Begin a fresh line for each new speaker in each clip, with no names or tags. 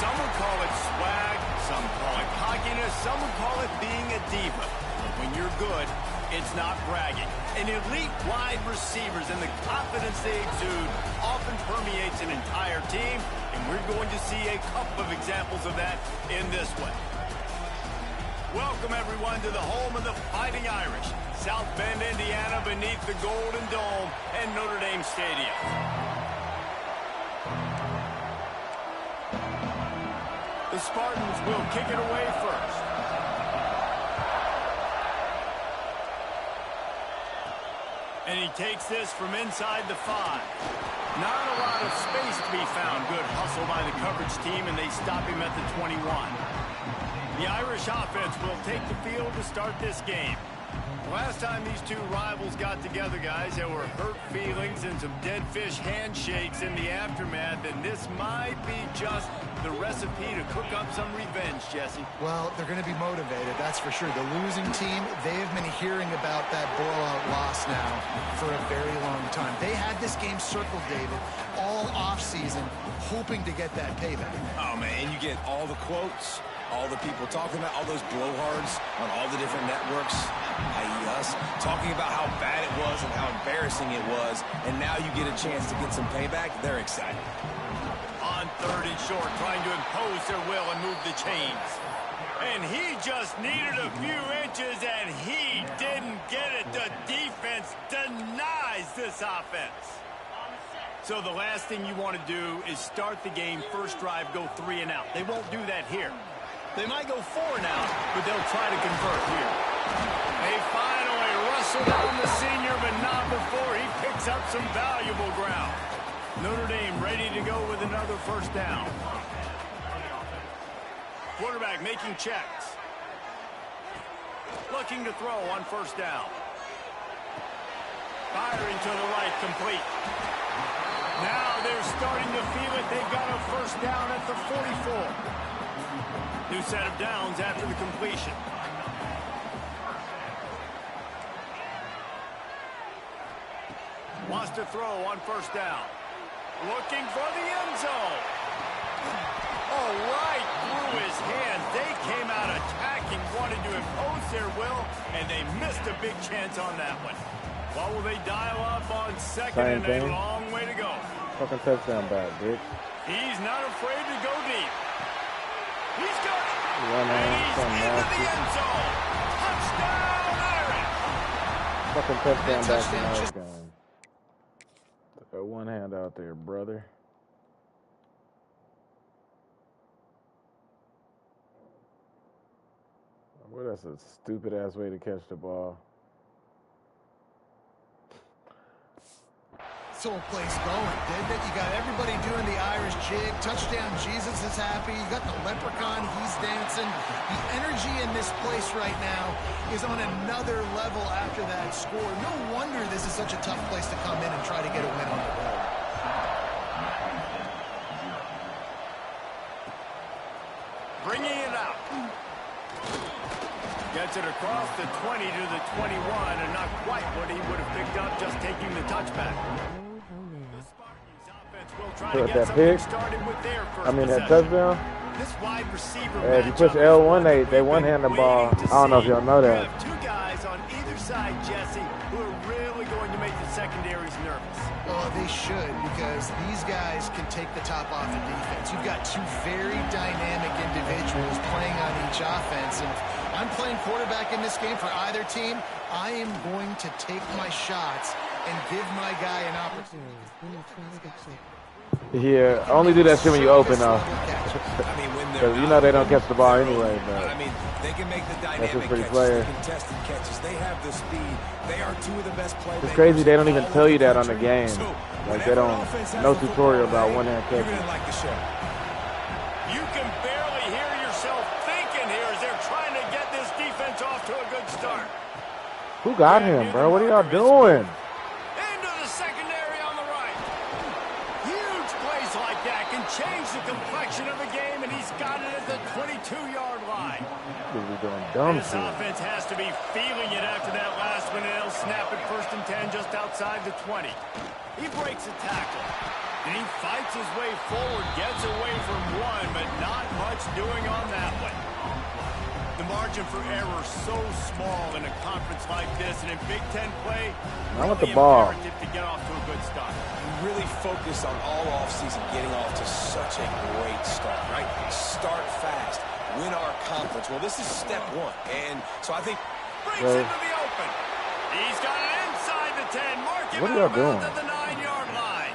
Some would call it swag, some call it cockiness, some would call it being a diva. But when you're good, it's not bragging. And elite wide receivers and the confidence they exude often permeates an entire team, and we're going to see a couple of examples of that in this one. Welcome, everyone, to the home of the Fighting Irish, South Bend, Indiana, beneath the Golden Dome and Notre Dame Stadium. The Spartans will kick it away first. And he takes this from inside the 5. Not a lot of space to be found. Good hustle by the coverage team, and they stop him at the 21. The Irish offense will take the field to start this game. Last time these two rivals got together, guys, there were hurt feelings and some dead fish handshakes in the aftermath, and this might be just the recipe to cook up some revenge, Jesse.
Well, they're going to be motivated, that's for sure. The losing team, they have been hearing about that blowout loss now for a very long time. They had this game circled, David, all offseason, hoping to get that payback.
Oh, man, and you get all the quotes, all the people talking about, all those blowhards on all the different networks, i.e. us, talking about how bad it was and how embarrassing it was, and now you get a chance to get some payback. They're excited.
On 3rd and short, trying to impose their will and move the chains. And he just needed a few inches, and he didn't get it. The defense denies this offense. So the last thing you want to do is start the game, first drive, go 3 and out. They won't do that here. They might go 4 and out, but they'll try to convert here. They finally wrestle down the senior, but not before he picks up some valuable ground. Notre Dame ready to go with another first down. Quarterback making checks. Looking to throw on first down. Firing to the right, complete. Now they're starting to feel it. They've got a first down at the 44. New set of downs after the completion. Wants to throw on first down. Looking for the end zone. Oh, right through his hands. They came out attacking, wanted to impose their will, and they missed a big chance on that one. What will they dial up on second and a long way to go?
Fucking touchdown back, bitch.
He's not afraid to go deep. He's got it.
And he's into
the end zone. Touchdown, Irish.
Fucking touchdown back in our game. Got one hand out there, brother. Well, that's a stupid-ass way to catch the ball.
This whole place going, didn't it? You got everybody doing the Irish jig. Touchdown, Jesus is happy. You got the leprechaun, he's dancing. The energy in this place right now is on another level after that score. No wonder this is such a tough place to come in and try to get a win on the road.
Bringing it out. Gets it across the 20 to the 21, and not quite what he would have picked up just taking the touchback. The Spartans offense will try to get something started with their first possession.
That touchdown?
This wide receiver
if you push L1, they one-hand the ball. I don't know if y'all know that.
You have 2 guys on either side, Jesse, who are really going to make the secondaries nervous.
Oh, they should, because these guys can take the top off of defense. You've got 2 very dynamic individuals playing on each offense, and if I'm playing quarterback in this game for either team, I am going to take my shots and give my guy an opportunity.
Yeah, only do that shit when you open, though.
I mean, when
Because you know they don't catch the ball anyway. But
I mean, they can make the dynamic
catches,
contested catches. They have the speed. They are 2 of the best playmakers.
It's crazy they don't even tell you that on the game. Like they don't, no tutorial about one-hand catches.
You're gonna like the show.
You can barely hear yourself thinking here as they're trying to get this defense off to a good start.
Who got him, bro? What are y'all doing?
Into the secondary on the right. Huge plays like that can change the complexion of a game, and he He's got it at the 22-yard line. This offense has to be feeling it after that last-minute snap at 1st and 10 just outside the 20. He breaks a tackle. And he fights his way forward, gets away from one, but not much doing on that one. The margin for error so small in a conference like this, and in Big Ten play,
I want the ball.
Imperative to get off to a good start.
You really focus on all offseason getting off to such a great start, right? Start fast, win our conference. Well, this is step one, and so I think
breaks into the open. He's got it inside the 10. Mark him
what are y'all doing?
at the 9-yard line.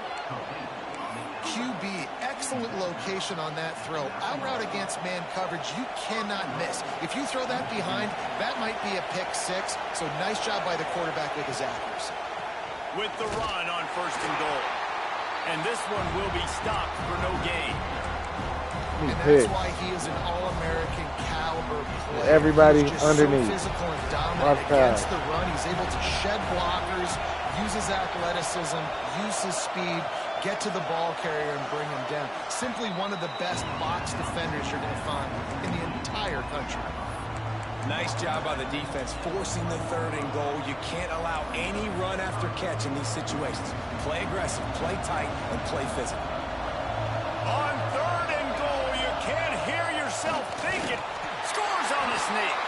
QB, excellent location on that throw. Out route against man coverage, you cannot miss. If you throw that behind, that might be a pick 6. So nice job by the quarterback with his accuracy.
With the run on 1st and goal. And this one will be stopped for no gain.
And that's why he is an All-American caliber player.
Everybody
He's just
underneath.
so physical and dominant against the run. He's able to shed blockers, use his athleticism, use his speed, get to the ball carrier and bring him down. Simply one of the best box defenders you're going to find in the entire country.
nice job by the defense forcing the 3rd and goal. You can't allow any run after catch in these situations. Play aggressive, play tight, and play physical.
On 3rd and goal, you can't hear yourself thinking. Scores on the sneak.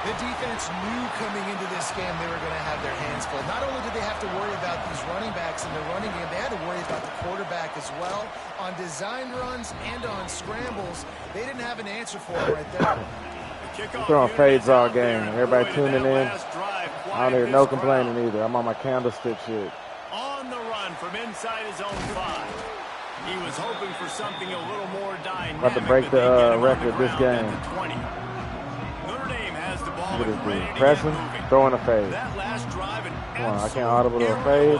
The defense knew coming into this game they were going to have their hands full. Not only did they have to worry about these running backs in the running game, they had to worry about the quarterback as well. On design runs and on scrambles, they didn't have an answer for him right there.
I'm throwing fades all game. Everybody tuning in. I don't hear no complaining either. I'm on my candlestick shit.
On the run from inside his own 5. He was hoping for something a little more dynamic.
About to break the record this game.
Notre Dame has the ball.
Look at this dude. Pressing, throwing a fade.
That last drive,
come on, I can't audible to a fade.
It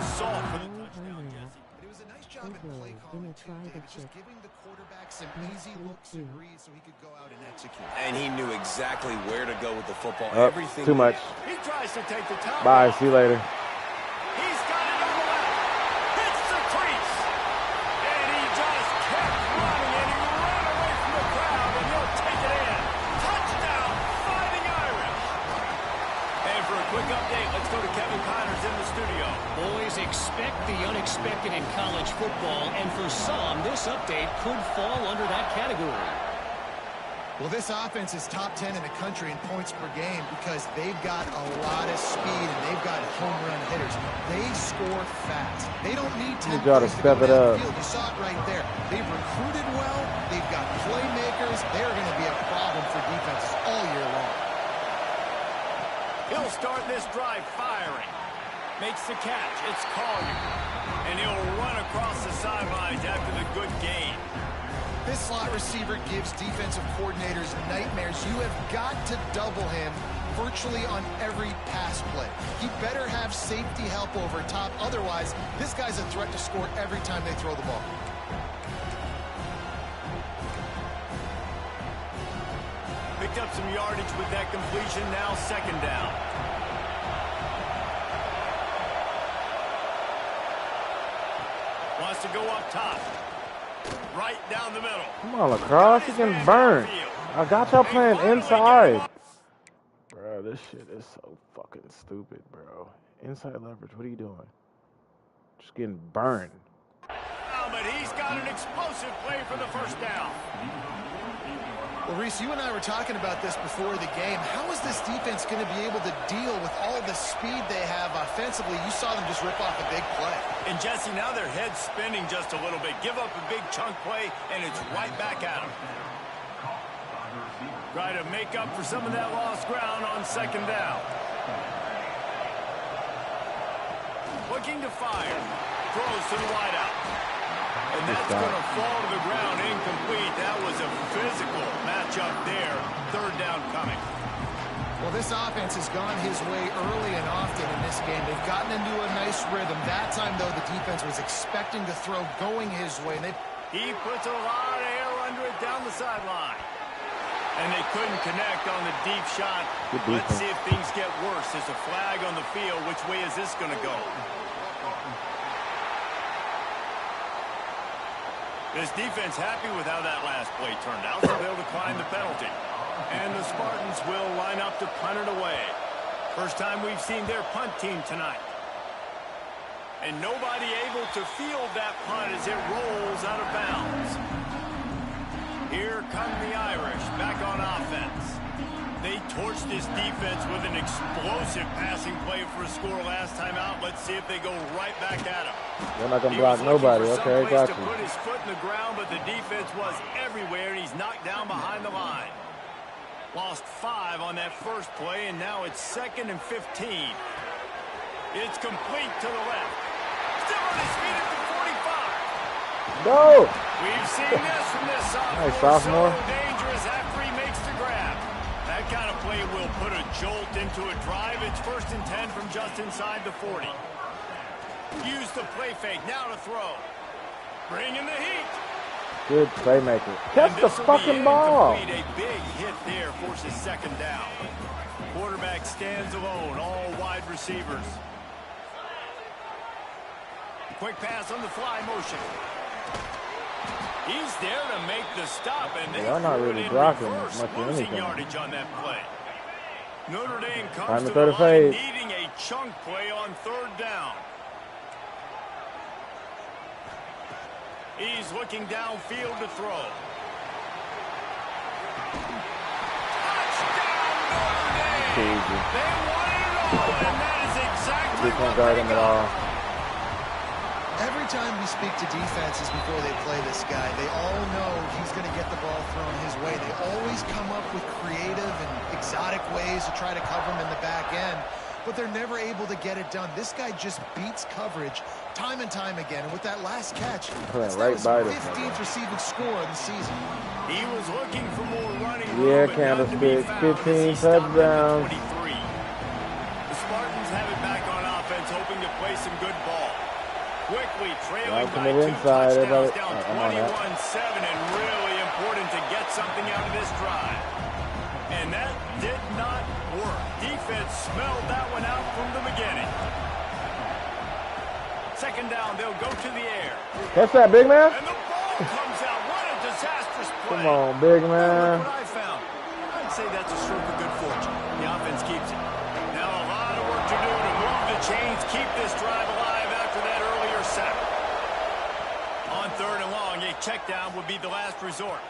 was a nice job at play calling too, David, just giving the quarterback some easy looks and reads so he could go out and execute.
And he knew exactly where to go with the football.
Everything too much.
He tries to take the top.
Bye, see you later.
He's got it on the left. Hits the crease. And he just kept running, and he ran away from the crowd, and he'll take it in. Touchdown, Fighting Irish. And for a quick update, let's go to Kevin Connors in the studio.
Boys, expect the unexpected in college football, and for some, this update could fall under that category.
Well, this offense is top 10 in the country in points per game because they've got a lot of speed and they've got home run hitters. They score fast. They don't need 10 plays to go down the field. You saw it right there. They've recruited well. They've got playmakers. They're going to be a problem for defenses all year long.
He'll start this drive firing. Makes the catch. It's Collier. And he'll run across the sidelines after the good gain.
This slot receiver gives defensive coordinators nightmares. You have got to double him virtually on every pass play. He better have safety help over top. Otherwise, this guy's a threat to score every time they throw the ball.
Picked up some yardage with that completion. Now 2nd down. Wants to go up top. Right down the middle.
Come on, lacrosse, you can burn. I got y'all playing inside. Bro, this shit is so fucking stupid, bro. Inside leverage, what are you doing? Just getting burned.
But he's got an explosive play for the 1st down.
Well, Reese, you and I were talking about this before the game. How is this defense going to be able to deal with all the speed they have offensively? You saw them just rip off a big play.
And, Jesse, now their head's spinning just a little bit. Give up a big chunk play, and it's right back at them. Try to make up for some of that lost ground on 2nd down. Looking to fire. Throws to the wideout. And that's going to fall to the ground incomplete. That was a physical matchup there. 3rd down coming.
Well, this offense has gone his way early and often in this game. They've gotten into a nice rhythm. That time, though, the defense was expecting to throw going his way.
He puts a lot of air under it down the sideline. And they couldn't connect on the deep shot. Let's see if things get worse. There's a flag on the field. Which way is this going to go? This defense happy with how that last play turned out, so they'll decline the penalty. And the Spartans will line up to punt it away. First time we've seen their punt team tonight. And nobody able to field that punt as it rolls out of bounds. Here come the Irish back on offense. They torched this defense with an explosive passing play for a score last time out. Let's see if they go right back at him.
They're not going to block nobody. Okay, got you.
To put his foot in the ground, but the defense was everywhere, and he's knocked down behind the line. Lost 5 on that first play, and now it's 2nd and 15. It's complete to the left. Still on his feet at the 45.
Go!
We've seen this from this sophomore.
Nice sophomore.
So dangerous after he makes the grab. That kind of play will put a jolt into a drive. It's 1st and 10 from just inside the 40. Use the play fake. Now to throw. Bring in the heat.
Good playmaker. Catch the fucking ball.
A big hit there forces 2nd down. Quarterback stands alone. All wide receivers. Quick pass on the fly motion. He's there to make the stop, and they
not really blocking much of
losing
anything.
yardage on that play. Notre Dame
Time
comes
to
to
throw
the
the
line
fade.
needing a chunk play on 3rd down. He's looking downfield to throw. Touchdown, Notre Dame!
Easy.
They wanted it all, and that is exactly
We
what
can't guard
they
him at
got.
all.
Every time we speak to defenses before they play this guy, they all know he's going to get the ball thrown his way. They always come up with creative and exotic ways to try to cover him in the back end, but they're never able to get it done. This guy just beats coverage time and time again. And with that last catch, that's
right
his
by the
15th receiving score of the season.
He was looking for more running
Yeah,
room, but none to be
Candlestick.
found as he
15
stopped at the
touchdowns.
23. The Spartans have it back on offense, hoping to play some good ball. Quickly trailing
Right
by
from the
2
inside,
touchdowns,
everybody.
down
I'm on that.
21-7, and really important to get something out of this drive. And that did not work. Defense smelled that one out from the beginning. 2nd down, they'll go to the air.
Catch that, big man.
And the ball comes out. What a disastrous play.
Come on, big
Look
man.
what I found. I'd say that's a stroke of good fortune. The offense keeps it. Now a lot of work to do to move the chains, keep this drive alive after that earlier sack. On 3rd and long, a check down would be the last resort.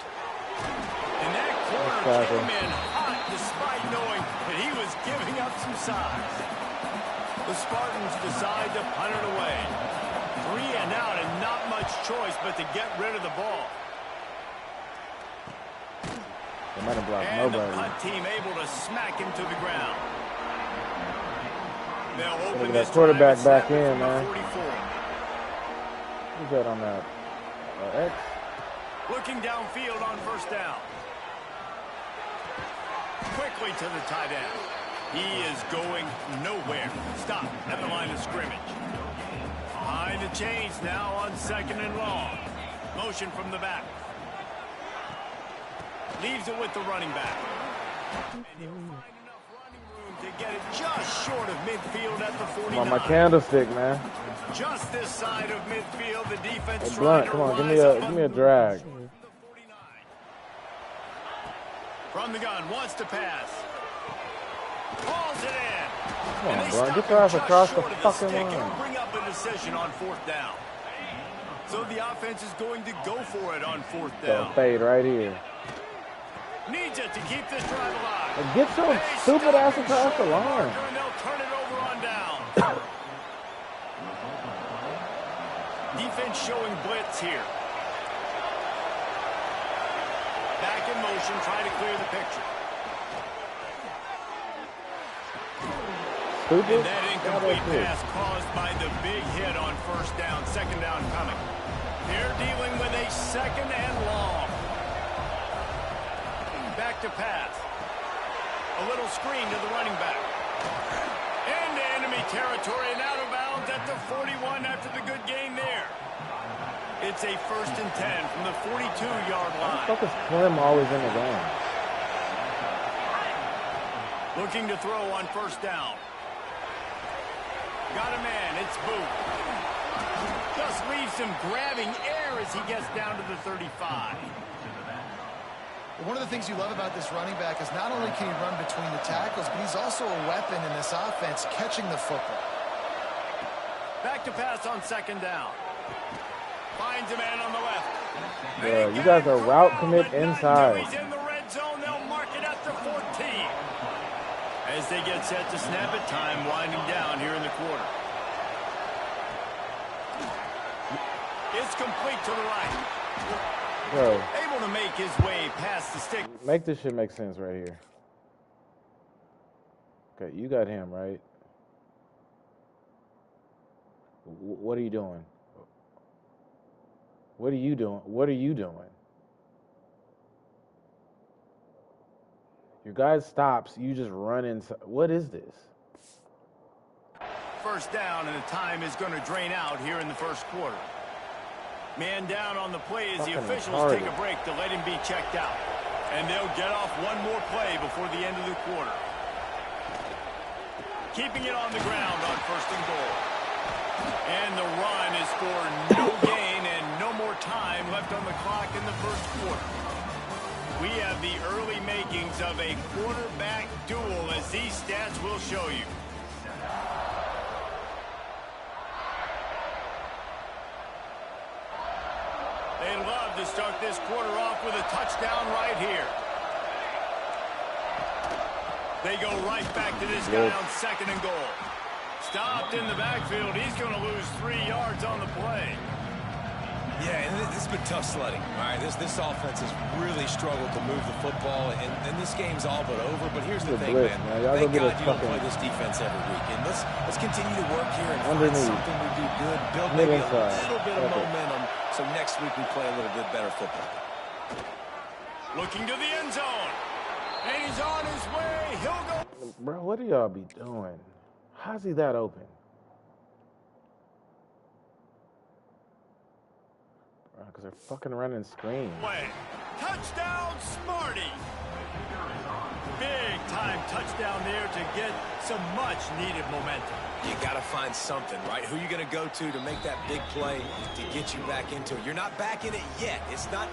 And that corner came in hot despite knowing that he was giving up some size. The Spartans decide to punt it away. 3 and out and not much choice but to get rid of the ball.
They might have blocked
And the
nobody.
punt team able to smack him to the ground. They'll
Look
open
at
this
that quarterback
drive
back
and snap it
in,
from the
man.
44.
Who's that on that? X?
Looking downfield on 1st down. Quickly to the tight end. He is going nowhere. Stop at the line of scrimmage. Behind the chains now on 2nd and long. Motion from the back. Leaves it with the running back. And he'll find enough running room to get it just short of midfield at the 49.
Come on, my candlestick, man.
Just this side of midfield, the defense
Hey,
trying
Blunt,
to
come on,
rise
give me a drag.
From the gun, wants to pass. Hauls it in.
Come on,
And they
Blunt,
stop
get your
him
ass
just
across the
short of
fucking
stick.
line.
It'll bring up a decision on 4th down. So the offense is going to go for it on 4th
So
down.
fade right here.
Needs it to keep this drive alive.
And get your
They
stupid
stop
ass
him
across
short
the
of the
line.
marker, and they'll turn it over on down. Defense showing blitz here. Back in motion, trying to clear the picture.
Stupid.
And that incomplete pass caused by the big hit on 1st down. 2nd down coming. They're dealing with a 2nd and long. Back to pass. A little screen to the running back. Into enemy territory and out of bounds at the 41 after the good gain there. It's a 1st and 10 from the 42-yard line.
What the fuck is Clem always in the game?
Looking to throw on 1st down. Got a man. It's Booth. Just leaves him grabbing air as he gets down to the 35.
One of the things you love about this running back is not only can he run between the tackles, but he's also a weapon in this offense catching the football.
Back to pass on second down. Finds a man on the left.
Yeah, you guys are route commit inside.
He's in the red zone. They'll mark it after 14. As they get set to snap it, time winding down here in the quarter. It's complete to the right.
Bro,
Able to make his way past the stick.
make this shit make sense right here. Okay, you got him, right? What are you doing? What are you doing? What are you doing? Your guy stops, you just run inside. What is this?
First down, and the time is going to drain out here in the first quarter. Man down on the play as the officials take a break to let him be checked out. And they'll get off one more play before the end of the quarter. Keeping it on the ground on first and goal. And the run is for no gain and no more time left on the clock in the first quarter. We have the early makings of a quarterback duel, as these stats will show you. They'd love to start this quarter off with a touchdown right here. They go right back to this guy on second and goal. Stopped in the backfield. He's going to lose 3 yards on the play.
Yeah, and this has been tough sledding. All right, this offense has really struggled to move the football, and this game's all but over. But here's the thing,
blitz,
man.
man.
Thank God you don't play this defense every week. And let's continue to work here and find something we do good, build maybe a little bit of momentum, so next week we play a little bit better football.
Looking to the end zone. And he's on his way. He'll go.
Bro, what do y'all be doing? How's he that open? Because they're fucking running screens.
Touchdown, Smarty. Big time touchdown there to get some much needed momentum.
You got to find something, right? Who you going to go to make that big play to get you back into it? You're not back in it yet. It's not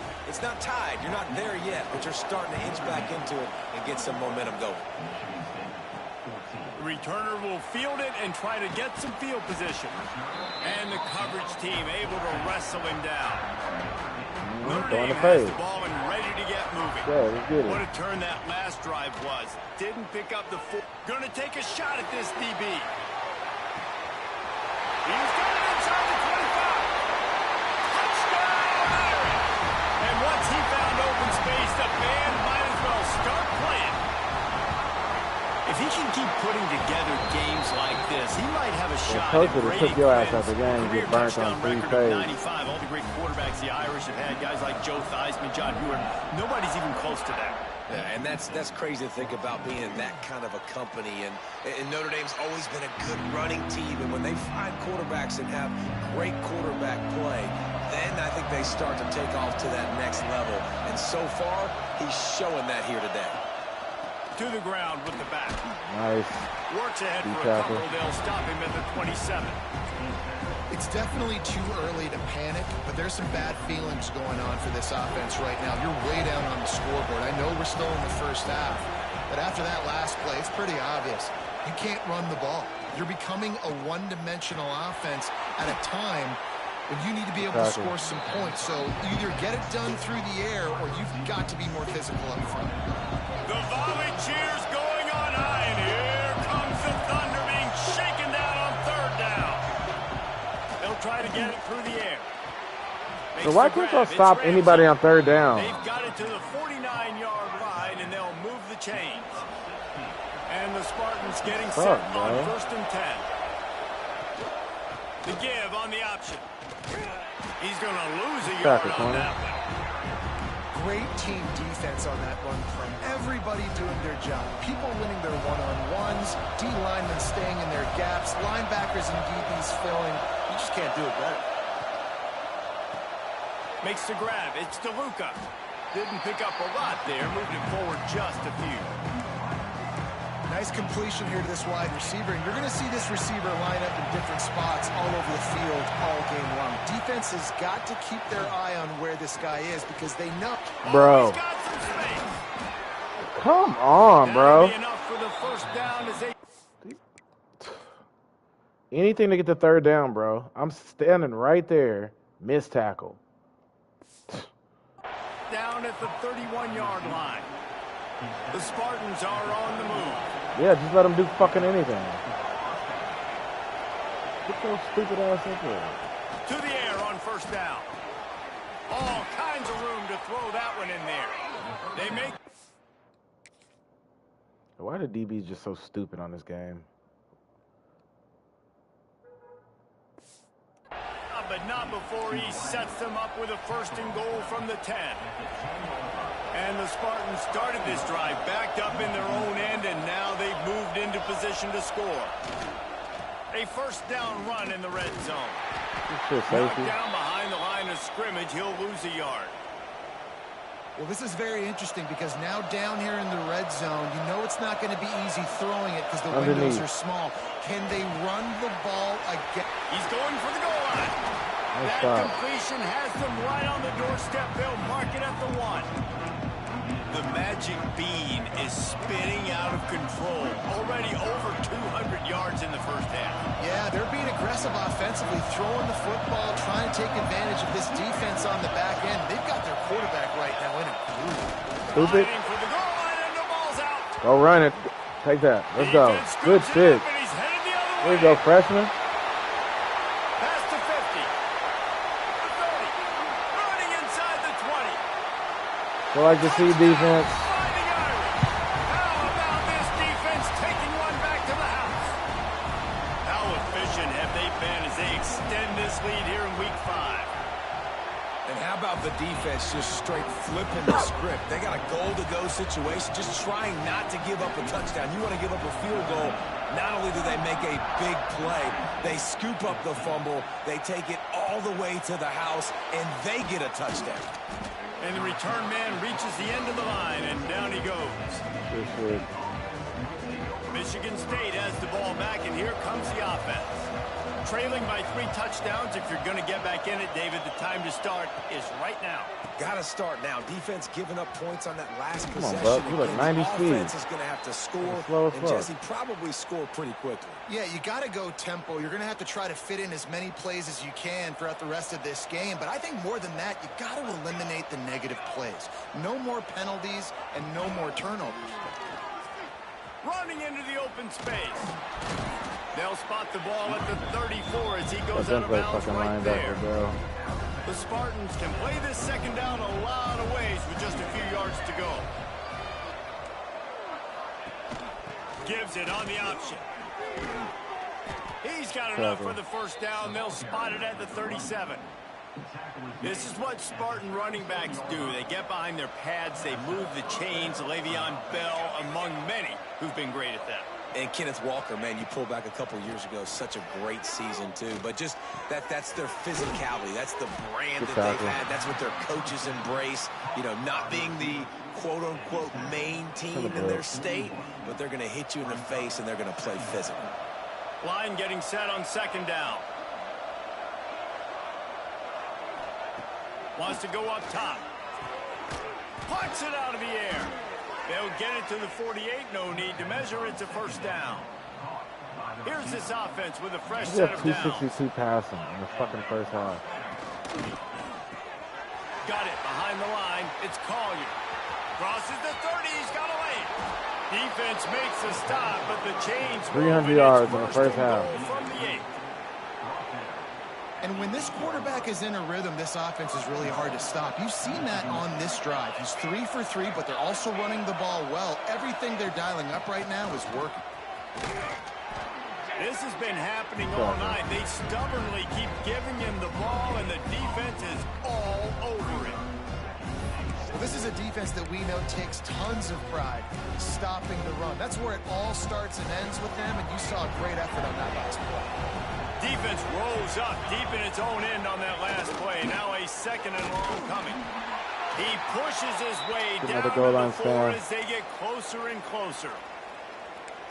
tied. You're not there yet, but you're starting to inch back into it and get some momentum going.
The returner will field it and try to get some field position. And the coverage team able to wrestle him down. Notre Dame has the ball and ready to get moving.
Yeah,
what a turn that last drive was. Didn't pick up the full. Going to take a shot at this DB. He's got it inside the 25. Touchdown! And once he found open space, the band might as well start playing. If he can keep putting together games like this, he might have a shot at breaking career touchdown record of 95. All the great quarterbacks the Irish have had, guys like Joe Theismann, John Heward, nobody's even close to that.
Yeah, and that's crazy to think about being in that kind of a company. And Notre Dame's always been a good running team. And when they find quarterbacks and have great quarterback play, then I think they start to take off to that next level. And so far, he's showing that here today.
To the ground with the back.
Nice.
Works ahead for a couple. They'll stop him at the 27.
It's definitely too early to panic, but there's some bad feelings going on for this offense right now. You're way down on the scoreboard. I know we're still in the first half, but after that last play, it's pretty obvious. You can't run the ball. You're becoming a one-dimensional offense at a time when you need to be able to score some points. So either get it done through the air or you've got to be more physical up front.
The volley cheers going on high, and here comes the Thunder being shaken down on third down. They'll try to get it through the air.
So why can't y'all stop anybody on third down?
They've got it to the 49-yard line, and they'll move the chains. And the Spartans getting set on first and 10. The give on the option. He's going to lose a yard on that one.
Great team defense on that run from everybody doing their job. People winning their one-on-ones, D-linemen staying in their gaps, linebackers and DBs filling. You just can't do it better.
Makes the grab. It's DeLuca. Didn't pick up a lot there. Moved it forward just a few.
Nice completion here to this wide receiver, and you're going to see this receiver line up in different spots all over the field all game long. Defense has got to keep their eye on where this guy is because they know.
Bro. Come on, bro. Anything to get the third down, bro. I'm standing right there. Missed tackle.
Down at the 31-yard line. The Spartans are on the move.
Yeah, just let them do fucking anything. Get your stupid ass up there.
To the air on first down. All kinds of room to throw that one in there. They make...
Why are the DBs just so stupid on this game?
But not before he sets them up with a first and goal from the 10. And the Spartans started this drive backed up in their own end, and now they've moved into position to score. A first down run in the red zone. Knocked down behind the line of scrimmage, he'll lose a yard.
Well, this is very interesting because now down here in the red zone, you know it's not going to be easy throwing it because the windows are small. Can they run the ball again?
He's going for the goal line. That completion has them right on the doorstep. They'll mark it at the 1. The magic bean is spinning out of control. Already over 200 yards in the first half.
Yeah, they're being aggressive offensively, throwing the football, trying to take advantage of this defense on the back end. They've got their quarterback right now in a groove.
Stupid.
For the goal line and the ball's out.
Go run it. Take that. Let's go. Good shit. There you go, freshman.
Pass to 50. 30. Running inside the 20.
I like to see defense.
How about this defense taking one back to the house? How efficient have they been as they extend this lead here in week 5?
And how about the defense just straight flipping the script? They got a goal-to-go situation, just trying not to give up a touchdown. You want to give up a field goal, not only do they make a big play, they scoop up the fumble, they take it all the way to the house, and they get a touchdown.
And the return man reaches the end of the line, and down he goes. Michigan State has the ball back, and here comes the offense. Trailing by 3 touchdowns. If you're going to get back in it, David, the time to start is right now.
Got to start now. Defense giving up points on that last possession.
Come on, Buck. You look 90 speed.
Offense is going to have to score, and Jesse probably score pretty quickly.
Yeah, you got to go tempo. You're going to have to try to fit in as many plays as you can throughout the rest of this game. But I think more than that, you got to eliminate the negative plays. No more penalties and no more turnovers.
Running into the open space. They'll spot the ball at the 34 as he goes out of bounds right there. The Spartans can play this second down a lot of ways with just a few yards to go. Gives it on the option. He's got enough for the first down. They'll spot it at the 37. This is what Spartan running backs do. They get behind their pads, they move the chains. Le'Veon Bell among many who've been great at that.
And Kenneth Walker, man, you pull back a couple years ago, such a great season, too. But just that's their physicality. That's the brand that they've had. That's what their coaches embrace. You know, not being the quote-unquote main team in their state, but they're going to hit you in the face, and they're going to play physical.
Line getting set on second down. Wants to go up top. Punts it out of the air. They'll get it to the 48. No need to measure. It's a first down. Here's this offense with a fresh set of downs.
262 passing in the fucking first half.
Got it behind the line. It's Collier. Crosses the 30. He's got a lane. Defense makes a stop, but the chains
300 yards in the first half.
From the 8.
And when this quarterback is in a rhythm, this offense is really hard to stop. You've seen that on this drive. He's 3 for 3, but they're also running the ball well. Everything they're dialing up right now is working.
This has been happening all night. They stubbornly keep giving him the ball, and the defense is all over it.
Well, this is a defense that we know takes tons of pride stopping the run. That's where it all starts and ends with them, and you saw a great effort on that last play.
Defense rolls up deep in its own end on that last play. Now a second and long coming. He pushes his way down to the 4 as they get closer and closer.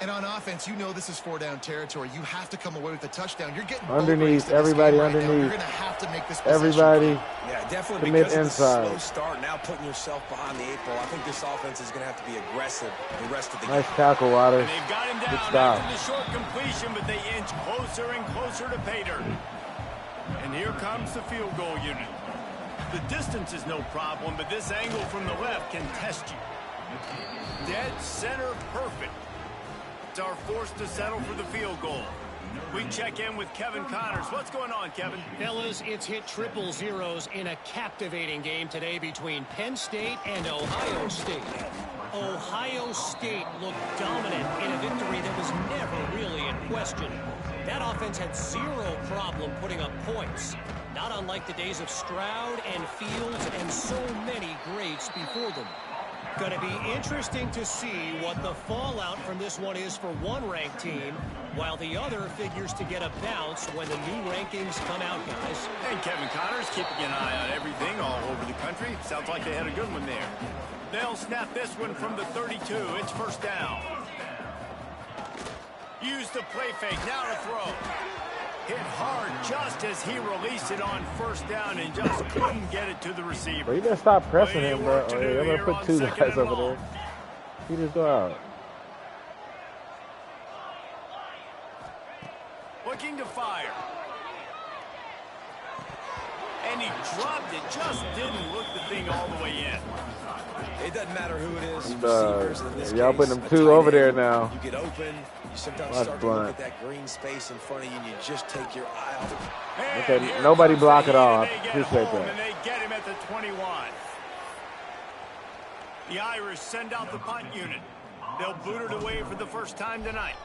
And on offense, you know this is 4-down territory. You have to come away with a touchdown. You're getting
underneath, everybody
right
underneath.
You're going to have to make this
everybody.
Yeah, definitely.
Commit
because
inside.
of the slow start, now putting yourself behind the 8 ball. I think this offense is going to have to be aggressive the rest of the
Nice
game.
tackle, Waters.
And they've got him down
stop.
after the short completion, but they inch closer and closer to pay dirt. And here comes the field goal unit. The distance is no problem, but this angle from the left can test you. Dead center perfect. Are forced to settle for the field goal. We check in with Kevin Connors. What's going on, Kevin?
Fellas, it's hit triple zeros in a captivating game today between Penn State and Ohio State. Ohio State looked dominant in a victory that was never really in question. That offense had zero problem putting up points, not unlike the days of Stroud and Fields and so many greats before them. Going to be interesting to see what the fallout from this one is for one ranked team, while the other figures to get a bounce when the new rankings come out, guys.
And Kevin Connors keeping an eye on everything all over the country. Sounds like they had a good one there. They'll snap this one from the 32. It's first down. Use the play fake. Now to throw. Hit hard just as he released it on first down and just couldn't get it to the receiver.
Bro, you gotta stop pressing him, bro. Oh, yeah, I'm gonna put 2 guys over there. He just go out.
Looking to fire. And he dropped it. Just didn't look the thing all the way in.
It doesn't matter who it is. Receivers in this
y'all
case,
putting them 2 over there now.
You get open. You sometimes
That's
start
blunt.
to look at that green space in front of you, and you just take your eye off.
Okay, nobody block it all. I
They get
appreciate
home,
that.
and they get him at the 21. The Irish send out the punt unit. They'll boot it away for the first time tonight.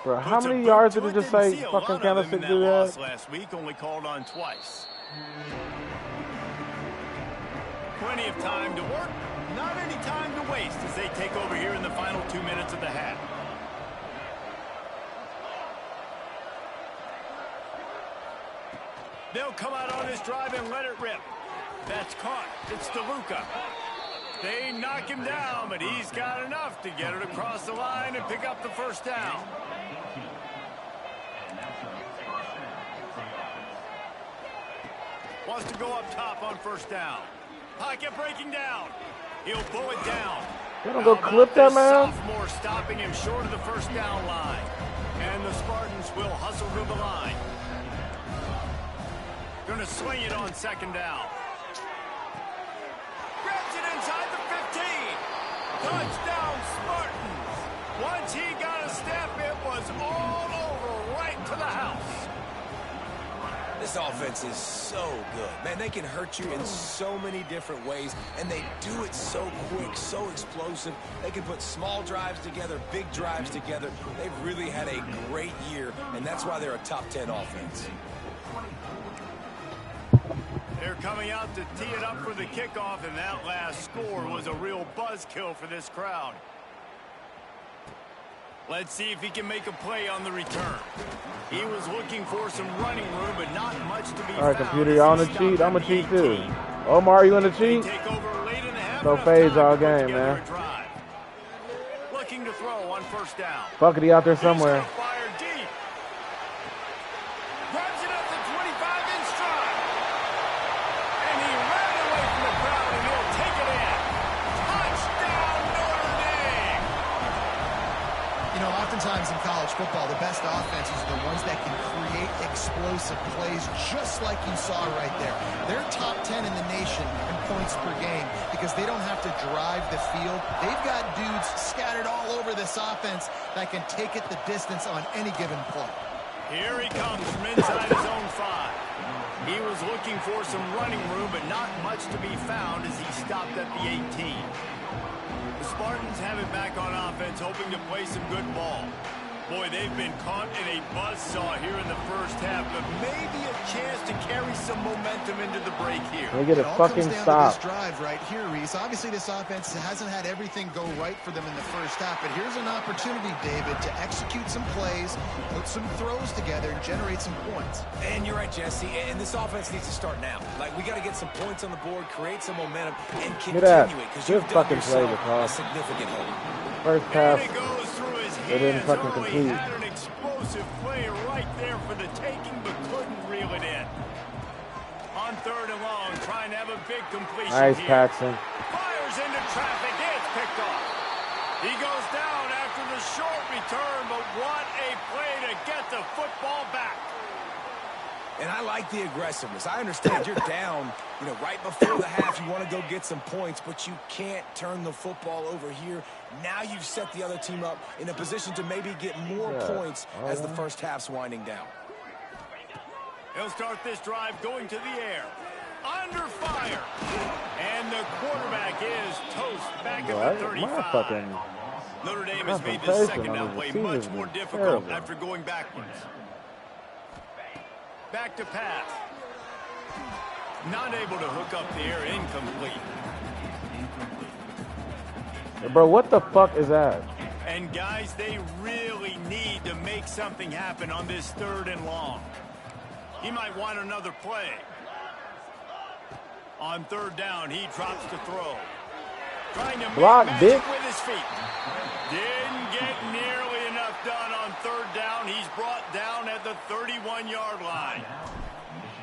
Bro, how many yards did it just say
Didn't see a
fucking
lot of
Kansas
them in
City do
loss
that?
last week, only called on twice. Plenty of time to work, not any time to waste as they take over here in the final 2 minutes of the half. They'll come out on this drive and let it rip. That's caught. It's DeLuca. They knock him down, but he's got enough to get it across the line and pick up the first down. Wants to go up top on first down. Pocket breaking down. He'll pull it down.
They don't go clip that, man.
Sophomore stopping him short of the first down line. And the Spartans will hustle to the line. Going to swing it on second down. Grabs it inside the 15. Touchdown Spartans. Once he got a step, it was all over right to the house.
This offense is so good. Man, they can hurt you in so many different ways, and they do it so quick, so explosive. They can put small drives together, big drives together. They've really had a great year, and that's why they're a top 10 offense.
They're coming out to tee it up for the kickoff, and that last score was a real buzzkill for this crowd. Let's see if he can make a play on the return. He was looking for some running room, but not much to be found.
All right, computer, y'all on the cheat? I'm going to cheat too. Omar, you in the cheat?
Take over late in the half.
No fades all game, man.
Looking to throw on first down.
Fuck it, he out there somewhere.
He's gonna fire deep. Grabs it up to 25 in stride. And he ran away from the crowd, and he'll take it in. Touchdown, Notre Dame.
You know, oftentimes in college football, the best offenses are the ones that can create explosive plays, just like you saw right there. They're top 10 in the nation in points per game because they don't have to drive the field. They've got dudes scattered all over this offense that can take it the distance on any given play.
Here he comes from inside his own 5. He was looking for some running room, but not much to be found as he stopped at the 18. The Spartans have it back on offense, hoping to play some good ball. Boy, they've been caught in a buzzsaw here in the first half, but maybe a chance to carry some momentum into the break here.
They get a
It all
fucking
comes down
stop.
to this drive right here, Reese. Obviously, this offense hasn't had everything go right for them in the first half, but here's an opportunity, David, to execute some plays, put some throws together, and generate some points.
And you're right, Jesse, and this offense needs to start now. Like, we got to get some points on the board, create some momentum, and continue
that.
it, because
Good
you've done
fucking play,
yourself a
McCall.
significant hole.
First
And
half.
it goes through his
They didn't
hands.
fucking
Oh, he
complete.
had an explosive play right there for the taking, but couldn't reel it in. On 3rd and long, trying to have a big completion
Nice,
here.
Paxton.
Fires into traffic. It's picked off. He goes down after the short return, but what a play to get the football back.
And I like the aggressiveness. I understand you're down, right before the half. You want to go get some points, but you can't turn the football over here. Now you've set the other team up in a position to maybe get more points as the first half's winding down.
He'll start this drive going to the air. Under fire. And the quarterback is toast back at the 35. Notre Dame has made the second down play much more difficult after going backwards. Back to pass. Not able to hook up there. Incomplete.
Bro, what the fuck is that?
And guys, they really need to make something happen on this 3rd and long. He might want another play. On 3rd down, he drops to throw. Trying to
block,
make magic with his feet. Didn't get nearly enough done on 3rd down. He's brought down at the 31-yard line.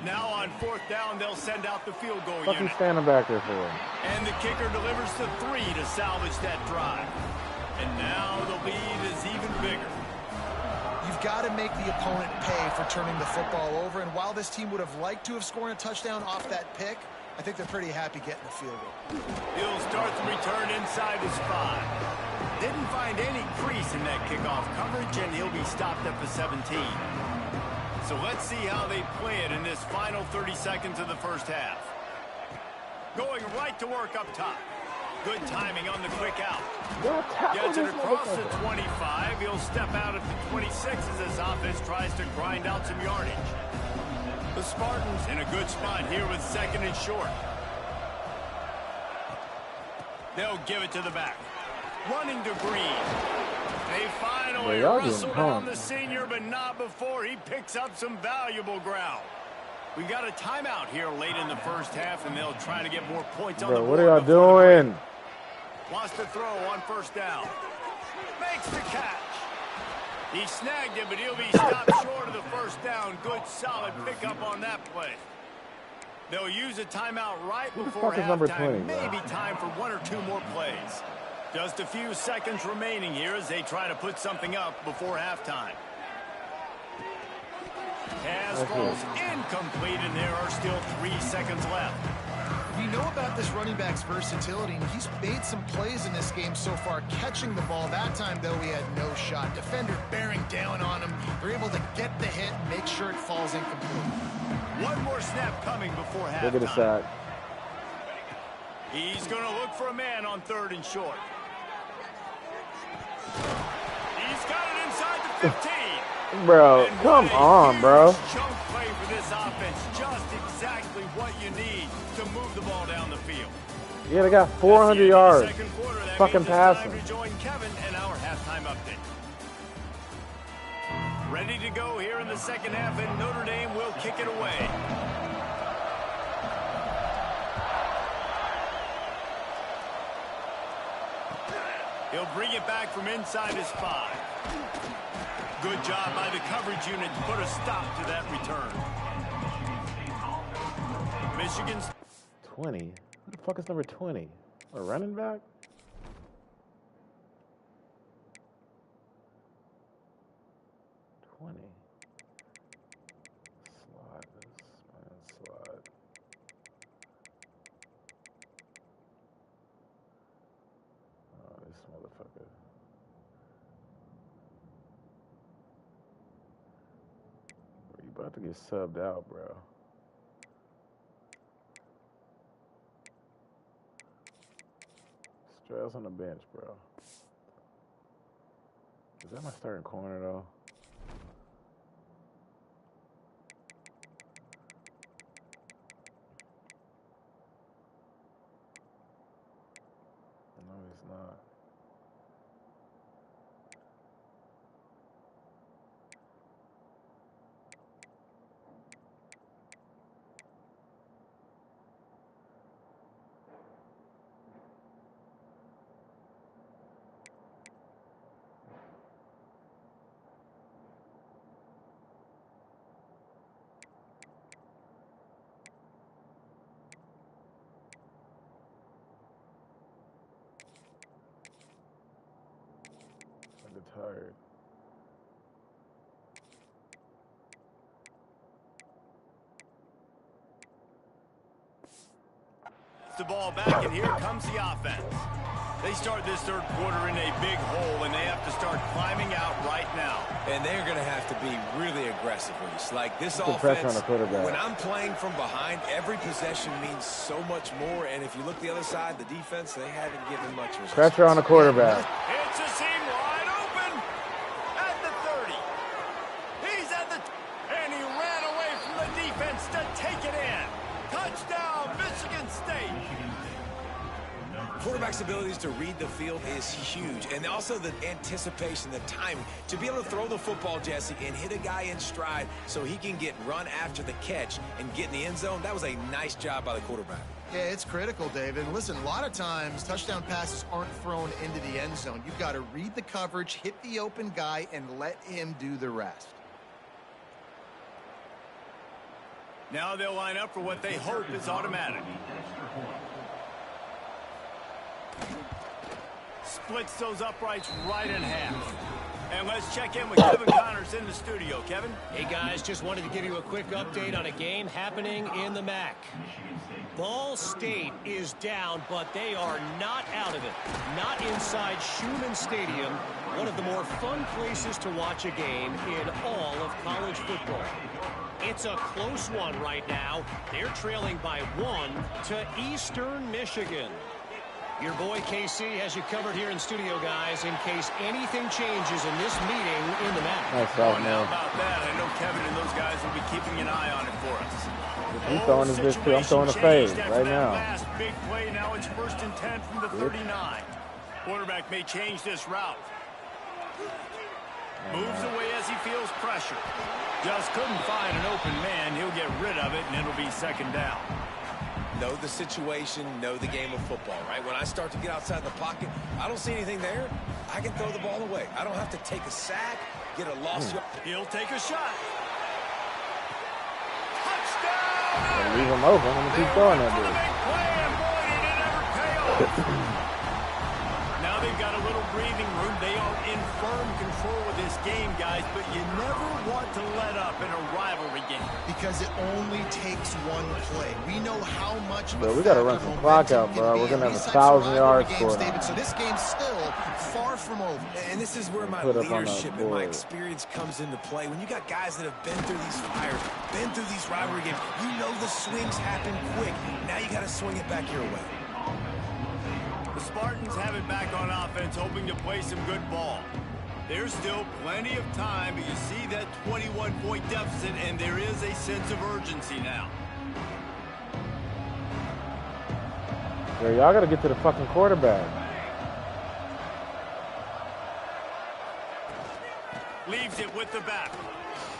Now on 4th down, they'll send out the field goal
What
unit.
you standing back there for?
And the kicker delivers the 3 to salvage that drive. And now the lead is even bigger.
You've got to make the opponent pay for turning the football over. And while this team would have liked to have scored a touchdown off that pick, I think they're pretty happy getting the field goal.
He'll start the return inside his 5. Didn't find any crease in that kickoff coverage, and he'll be stopped at the 17. So let's see how they play it in this final 30 seconds of the first half. Going right to work up top. Good timing on the quick out. Gets it across the 25. He'll step out at the 26 as his offense tries to grind out some yardage. The Spartans in a good spot here with 2nd and short. They'll give it to the back. Running to Green. They finally wrestled on the senior, but not before he picks up some valuable ground. We got a timeout here late in the first half, and they'll try to get more points on the board.
What are y'all doing?
Wants to throw on 1st down. Makes the catch. He snagged it, but he'll be stopped short of the 1st down. Good, solid pickup on that play. They'll use a timeout right before halftime. Maybe time for 1 or 2 more plays. Just a few seconds remaining here as they try to put something up before halftime. Pass falls incomplete, and there are still 3 seconds left.
We know about this running back's versatility, and he's made some plays in this game so far, catching the ball. That time, though, he had no shot. Defender bearing down on him. They're able to get the hit and make sure it falls incomplete.
One more snap coming before halftime.
Look at the sack.
He's going to look for a man on 3rd and short. He's got it inside the 15.
Bro, come on, bro.
Chunk play for this offense. Just exactly what you need to move the ball down the field.
Yeah, they got 400 yards. Fucking passing.
Time to join Kevin and our halftime update. Ready to go here in the second half, and Notre Dame will kick it away. He'll bring it back from inside his 5. Good job by the coverage unit to put a stop to that return. Michigan's
20. Who the fuck is number 20? A running back? Slide this, man, slide. Oh, this motherfucker. Bro, you about to get subbed out, bro. Strauss on the bench, bro. Is that my starting corner, though? No, he's not. tired.
The ball back, and here comes the offense. They start this third quarter in a big hole, and they have to start climbing out right now.
And they're going to have to be really aggressive, Reese. Like this
Put pressure on
offense,
the quarterback.
when I'm playing from behind, every possession means so much more. And if you look the other side, the defense, they haven't given much resistance.
Pressure on the quarterback.
It's a seam wide open at the 30. He's at the... And he ran away from the defense to take it in. Touchdown, Michigan State.
Quarterback's abilities to read the field is huge. And also the anticipation, the timing. To be able to throw the football, Jesse, and hit a guy in stride so he can get run after the catch and get in the end zone, that was a nice job by the quarterback.
Yeah, it's critical, David. Listen, a lot of times touchdown passes aren't thrown into the end zone. You've got to read the coverage, hit the open guy, and let him do the rest.
Now they'll line up for what they hope is automatic. Splits those uprights right in half. And let's check in with Kevin Connors in the studio. Kevin?
Hey, guys, just wanted to give you a quick update on a game happening in the MAC. Ball State is down, but they are not out of it. Not inside Schumann Stadium, one of the more fun places to watch a game in all of college football. It's a close one right now. They're trailing by 1 to Eastern Michigan. Your boy KC has you covered here in studio, guys, in case anything changes in this meeting in the MAC.
Nice
Oh,
shot,
now
man.
about that, I know Kevin and those guys will be keeping an eye on it for us.
He's throwing his bitch too. I'm throwing a
Situation
fade
changed
right
after that
now.
last big play. Now it's 1st and 10 from the 39. Quarterback may change this route. Moves away as he feels pressure. Just couldn't find an open man. He'll get rid of it, and it'll be 2nd down.
Know the situation, know the game of football, right? When I start to get outside the pocket, I don't see anything there. I can throw the ball away. I don't have to take a sack, get a loss.
He'll take a shot. Touchdown!
Leave him open. I'm going to keep throwing that
For the
dude.
big play, and boy, did it ever pay off. Now they've got a little breathing room. They are in firm control of this game, guys, but you never want to let up in a rivalry game.
Because it only takes one play. We know how much of a
Bro, we gotta run
factor
some clock
momentum
out, bro.
can
We're
be
gonna
in
have
these
a
types of
1,000 yards
rivalry games,
scored.
David. So this game's still far from over.
And this is where my
Put up on that
leadership and my
board.
experience comes into play. When you got guys that have been through these fires, been through these rivalry games, you know the swings happen quick. Now you got to swing it back your way.
The Spartans have it back on offense, hoping to play some good ball. There's still plenty of time, but you see that 21-point deficit, and there is a sense of urgency now.
Yo, y'all got to get to the fucking quarterback.
Leaves it with the back.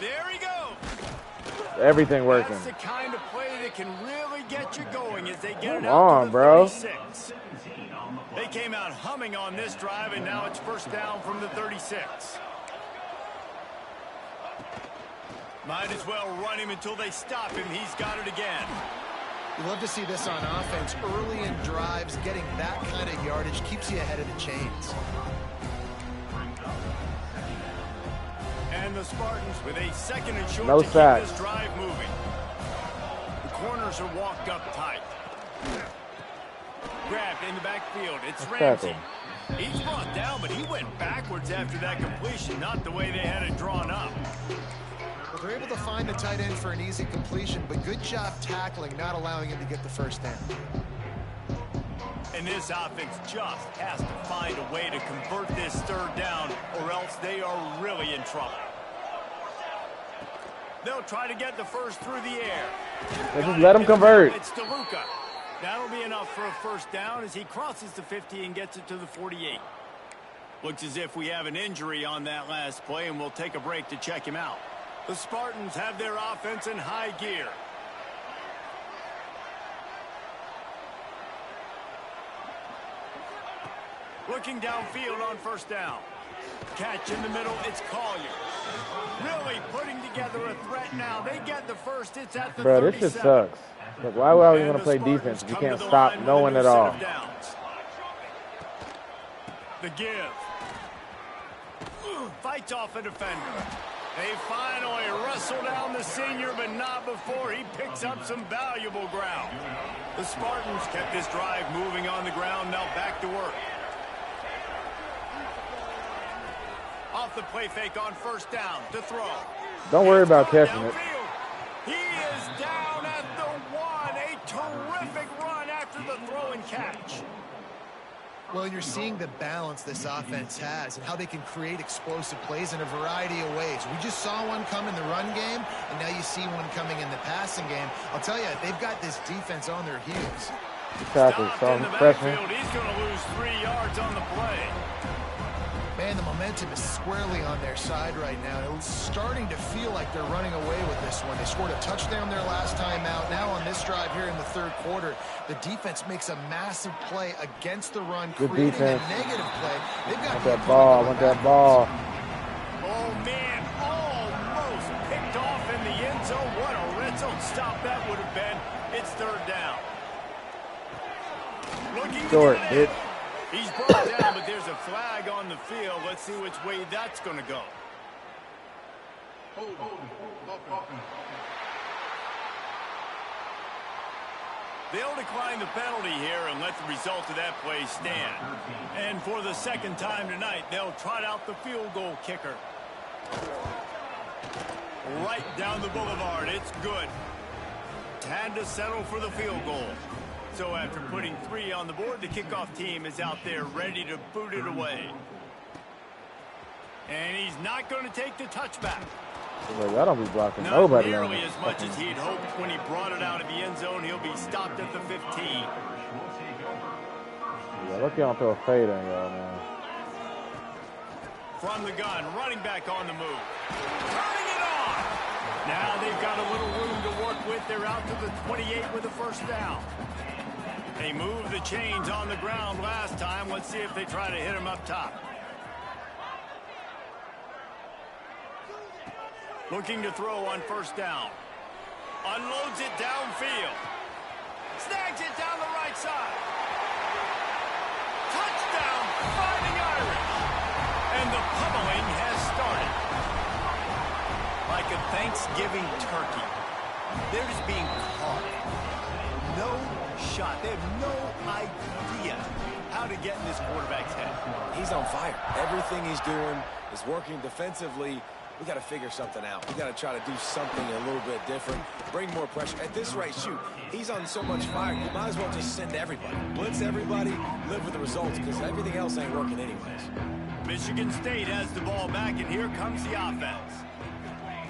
There he goes.
Everything working.
That's the kind of play that can really get you going as they get it
Come
out
on,
to the
bro.
36. They came out humming on this drive, and now it's 1st down from the 36. Might as well run him until they stop him. He's got it again.
You love to see this on offense. Early in drives, getting that kind of yardage keeps you ahead of the chains.
And the Spartans with a 2nd and short
No
to
sacks.
keep this drive moving. The corners are walked up tight. Grabbed in the backfield. It's
That's
Ramsey. He's brought down, but he went backwards after that completion, not the way they had it drawn up.
Well, they're able to find the tight end for an easy completion, but good job tackling, not allowing him to get the 1st down.
And this offense just has to find a way to convert this 3rd down, or else they are really in trouble. They'll try to get the first through the air.
They just let him convert.
It's DeLuca. That'll be enough for a 1st down as he crosses the 50 and gets it to the 48. Looks as if we have an injury on that last play, and we'll take a break to check him out. The Spartans have their offense in high gear. Looking downfield on 1st down. Catch in the middle, it's Collier. Really putting together a threat now. They get the first, it's at the
Bro,
37.
this shit sucks. Like, why would we
And
want to
the
play
Spartans
defense if you
come to
can't
the
stop
line with
no
a
one
new
at
set
all?
of downs. The give. Fights off a defender. They finally wrestle down the senior, but not before he picks up some valuable ground. The Spartans kept this drive moving on the ground, now back to work. Off the play fake on first down to throw.
Don't worry about catching it.
He is down at the 1. A terrific run after the throw and catch.
Well, you're seeing the balance this offense has and how they can create explosive plays in a variety of ways. We just saw one come in the run game, and now you see one coming in the passing game. I'll tell you, they've got this defense on their heels.
Stopped in the backfield.
He's going to lose 3 yards on the play.
Man, the momentum is squarely on their side right now. It's starting to feel like they're running away with this one. They scored a touchdown their last time out. Now on this drive here in the third quarter, the defense makes a massive play against the run, creating a negative play. They've got
that ball. I want that ball.
Oh, man, almost picked off in the end zone. What a red zone stop that would have been. It's third down. Looking
Short, bitch.
He's brought down, but there's a flag on the field. Let's see which way that's going to go. They'll decline the penalty here and let the result of that play stand. And for the second time tonight, they'll trot out the field goal kicker. Right down the boulevard. It's good. Had to settle for the field goal. So after putting 3 on the board, the kickoff team is out there ready to boot it away. And he's not going to take the touchback.
Well, I don't be blocking
Not
nobody.
nearly as much as he'd hoped when he brought it out of the end zone. He'll be stopped at the 15.
Yeah, look, you don't throw a fade in, y'all, man.
From the gun, running back on the move. Turning it on. Now they've got a little room to work with. They're out to the 28 with a first down. They moved the chains on the ground last time. Let's see if they try to hit him up top. Looking to throw on first down. Unloads it downfield. Snags it down the right side. Touchdown, Fighting Irish. And the pummeling has started. Like a Thanksgiving turkey. They're just being caught. No shot. They have no idea how to get in this quarterback's head.
He's on fire. Everything he's doing is working defensively. We got to figure something out. We got to try to do something a little bit different. Bring more pressure. At this rate, shoot, he's on so much fire, you might as well just send everybody. Blitz everybody, live with the results, because everything else ain't working anyways.
Michigan State has the ball back, and here comes the offense.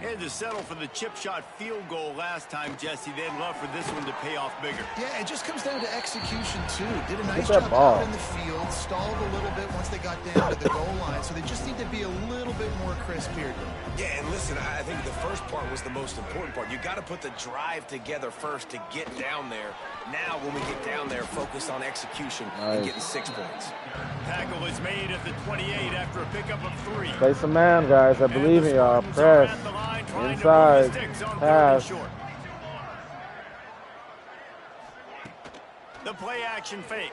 Had to settle for the chip shot field goal last time, Jesse. They'd love for this one to pay off bigger.
Yeah, it just comes down to execution, too. Did a nice job out in the field, stalled a little bit once they got down to the goal line, so they just need to be a little bit more crisp here.
Yeah, and listen, I think the first part was the most important part. You got to put the drive together first to get down there. Now, when we get down there, focus on execution and getting 6 points.
Tackle is made at the 28 after a pickup of 3.
Play some man, guys. I believe in y'all. Press. Inside. Pass.
The play action fake.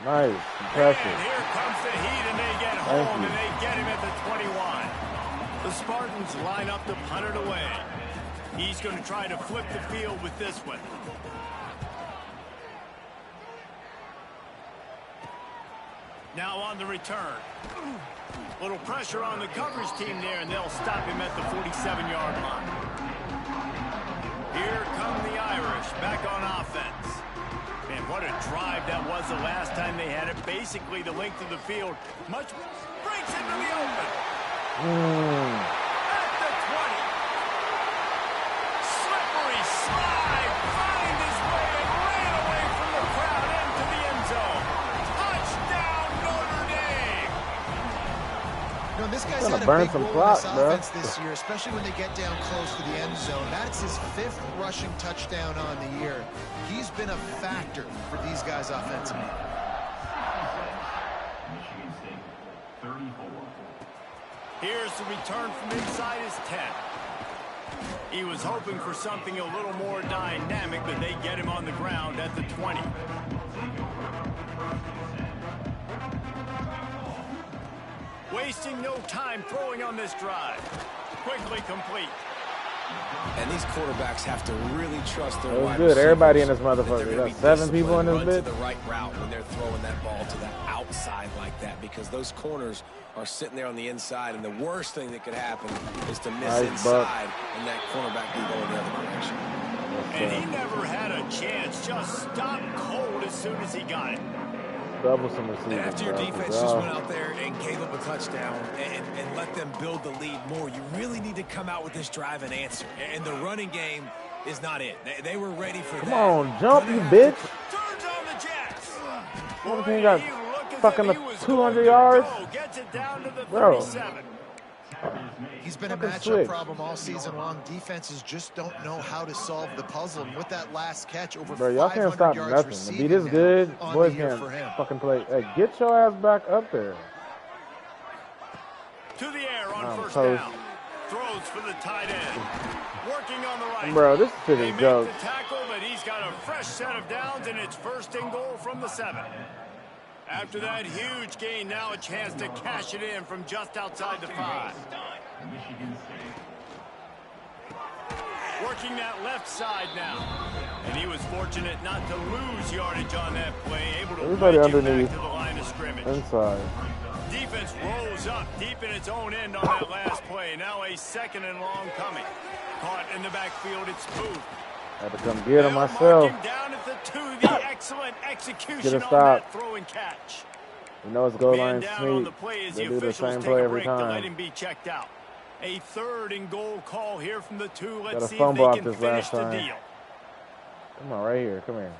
Nice. Impressive.
And here comes the heat, and they get home, and they get him at the 21. The Spartans line up to punt it away. He's going to try to flip the field with this one. Now on the return. Little pressure on the coverage team there, and they'll stop him at the 47-yard line. Here come the Irish back on offense. And what a drive that was the last time they had it. Basically the length of the field. Much breaks into the open. At the 20. Slippery slide. Find his way and ran away from the crowd into the end zone. Touchdown, Notre Dame.
You know, this guy's had a big role in this offense this year, especially when they get down close to the end zone. That's his 5th rushing touchdown on the year. He's been a factor for these guys offensively.
Here's the return from inside his 10. He was hoping for something a little more dynamic, but they get him on the ground at the 20. Wasting no time throwing on this drive. Quickly complete.
And these quarterbacks have to really trust their
wide receivers. Good. Everybody in this motherfucker. Got 7 people in this bitch.
To the right route when they're throwing that ball to the outside like that, because those corners are sitting there on the inside, and the worst thing that could happen is to miss inside and that cornerback be going the other direction.
And he never had a chance. Just stopped cold as soon as he got it.
Double some receivers.
And after your defense just went out there and gave up a touchdown and let them build the lead more, you really need to come out with this drive and answer. And the running game is not it. They were ready for that.
Come on, jump, you bitch.
Turns on the Jets.
One thing got fucking 200 yards.
Gets it down to the
37.
He's been a matchup problem all season long. Defenses just don't know how to solve the puzzle. And with that last catch, over 500 yards receiving. Bro, y'all can't stop nothing. To be this good, boys can't fucking play. Hey, get your ass back up there.
To the air on first down. Throws for the tight end. Working on the right.
Bro, this shit is dope.
The tackle, but he's got a fresh set of downs, and it's first and goal from the 7. After that huge gain, now a chance to cash it in from just outside the 5. Working that left side now. And he was fortunate not to lose yardage on that play. Able to
everybody underneath
back to the line of scrimmage.
Inside.
Defense rolls up deep in its own end on that last play. Now a 2nd and long coming. Caught in the backfield, it's Booth.
Had to come get him myself.
Down at the 2, the excellent execution on that throw and catch.
You know it's goal line sneak.
They
do the same play every time.
Let him be checked out. A 3rd and goal call here from the 2. Let's see
if they
can finish the deal.
Come on, right here. Come here.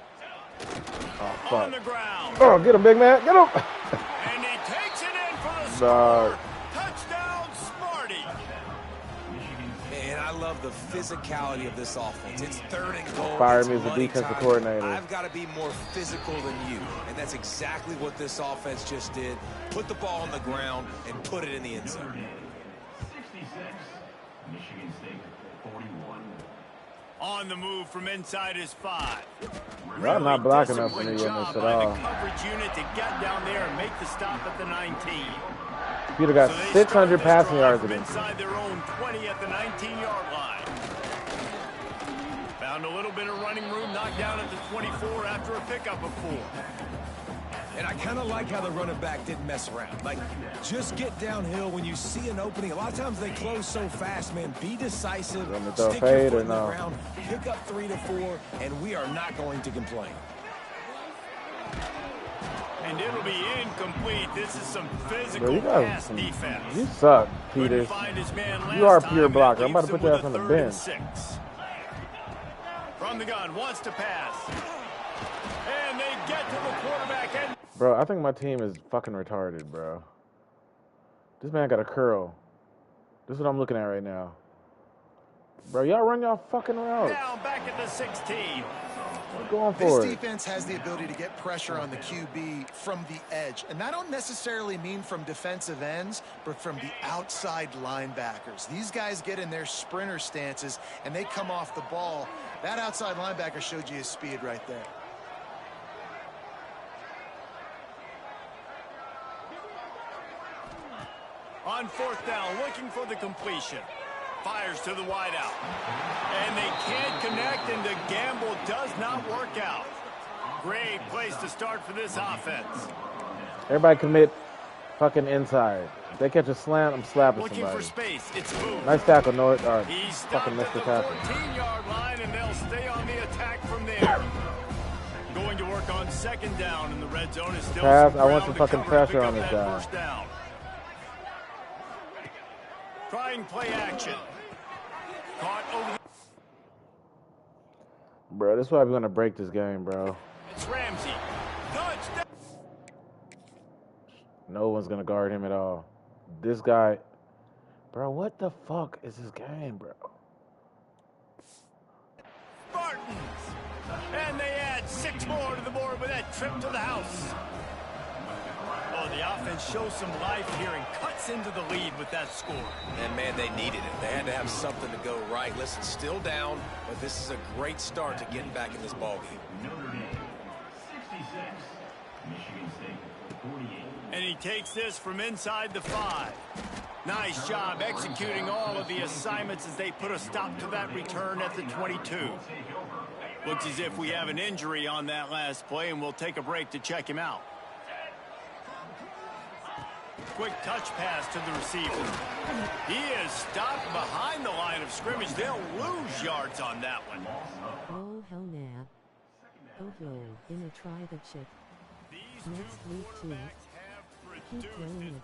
Oh, fuck.
On the ground.
Oh, get him, big man. Get him.
And he takes it in for the score. Touchdown, Smarty.
And I love the physicality of this offense. It's 3rd and goal.
Fired me as a defensive coordinator.
I've got to be more physical than you. And that's exactly what this offense just did. Put the ball on the ground and put it in the end zone.
On the move from inside his 5.
Y'all not blocking up for me at all.
The coverage unit to get down there and make the stop at the 19.
Peter got 600 passing yards against
inside their own 20 at the 19-yard line. Found a little bit of running room, knocked down at the 24 after a pickup of 4.
And I kind of like how the running back didn't mess around. Like, just get downhill when you see an opening. A lot of times they close so fast, man. Be decisive. Stick your foot in the ground. Pick up 3 to 4, and we are not going to complain.
And it'll be incomplete. This is some physical pass defense.
You suck, Peters. You are pure blocker. I'm about to put your ass on the bench.
From the gun, wants to pass. And they get to the quarterback. And
bro, I think my team is fucking retarded, bro. This man got a curl. This is what I'm looking at right now. Bro, y'all run y'all fucking routes.
Down back at the 16.
We're going for
this defense has the ability to get pressure on the QB from the edge. And I don't necessarily mean from defensive ends, but from the outside linebackers. These guys get in their sprinter stances, and they come off the ball. That outside linebacker showed you his speed right there.
On 4th down, looking for the completion. Fires to the wideout. And they can't connect, and the gamble does not work out. Great place to start for this offense.
Everybody commit fucking inside. If they catch a slant, I'm slapping
looking
somebody.
For space. It's Booth.
Nice tackle, North.
He's
fucking missed the tackle.
14-yard line, and they'll stay on the attack from there. Going to work on 2nd down, and the red zone is still.
Pass. I want some fucking pressure on this guy.
First down. Trying play action. Caught over.
Bro, this is why we're gonna break this game, bro.
It's Ramsey. Touchdown.
No one's gonna guard him at all. This guy, bro, what the fuck is this game, bro?
Spartans. And they add 6 more to the board with that trip to the house. Oh, the offense shows some life here and cuts into the lead with that score.
And, man, they needed it. They had to have something to go right. Listen, still down, but this is a great start to getting back in this ballgame.
And he takes this from inside the 5. Nice job executing all of the assignments as they put a stop to that return at the 22. Looks as if we have an injury on that last play, and we'll take a break to check him out. Quick touch pass to the receiver. He is stopped behind the line of scrimmage. They'll lose yards on that one.
Oh, hell nah. Ovo in a try the chip. Next week too. Keep throwing it.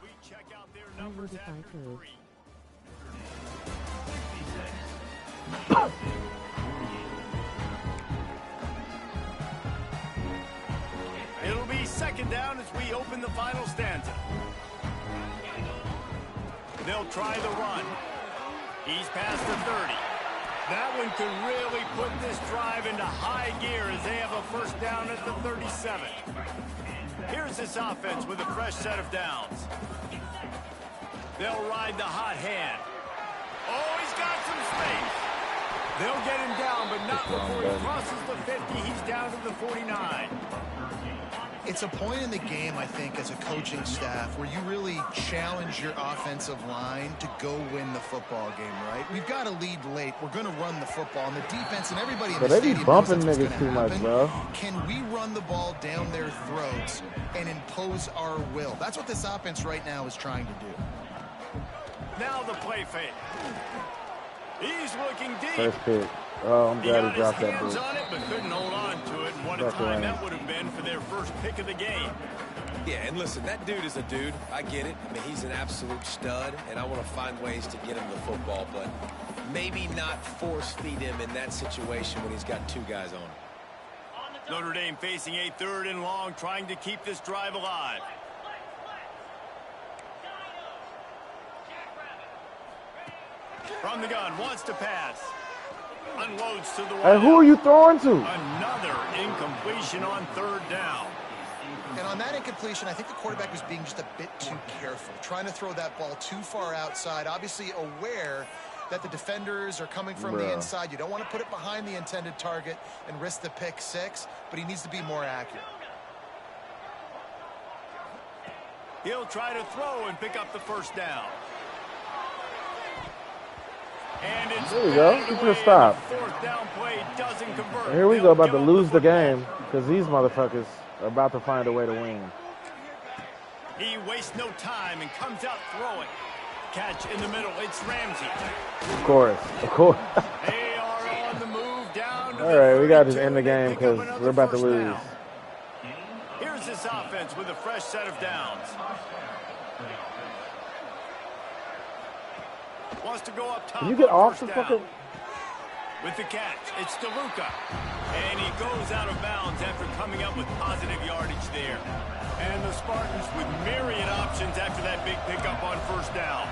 I would if I could.
It'll be second down as we open the final stanza. They'll try the run. He's past the 30. That one could really put this drive into high gear as they have a first down at the 37. Here's this offense with a fresh set of downs. They'll ride the hot hand. Oh, he's got some space. They'll get him down, but not before he crosses the 50. He's down to the 49.
It's a point in the game, I think, as a coaching staff where you really challenge your offensive line to go win the football game, right? We've got to lead late. We're going to run the football. And the defense and everybody in the stadium
be bumping niggas too much,
happen.
bro.
Can we run the ball down their throats and impose our will? That's what this offense right now is trying to do.
Now the play fake. He's looking deep.
First pick. Oh, I'm glad he dropped that
hands
boot.
on it, but couldn't hold on to it. And what a time that would have been for their first pick of the game.
Yeah, and listen, that dude is a dude. I get it. I mean, he's an absolute stud, and I want to find ways to get him the football, but maybe not force feed him in that situation when he's got 2 guys on him.
Notre Dame facing a 3rd and long, trying to keep this drive alive. From the gun, wants to pass. Unloads to the
Hey, who are you throwing to?
Another incompletion on 3rd down.
And on that incompletion, I think the quarterback was being just a bit too careful, trying to throw that ball too far outside, obviously aware that the defenders are coming from the inside. You don't want to put it behind the intended target and risk the pick 6, but he needs to be more accurate.
He'll try to throw and pick up the first down. And it's
there we go. He put a stop.
4th down play doesn't convert.
Here we go, about to lose the game because these motherfuckers are about to find a way to win.
He wastes no time and comes out throwing. Catch in the middle. It's Ramsey.
Of course. Of course.
They are on the move down to
All right, we got to
32.
end the game because we're about to lose.
Down. Here's this offense with a fresh set of downs. Wants to go up top.
Can you get off the
down.
fucking...
With the catch, it's DeLuca. And he goes out of bounds after coming up with positive yardage there. And the Spartans with myriad options after that big pickup on 1st down.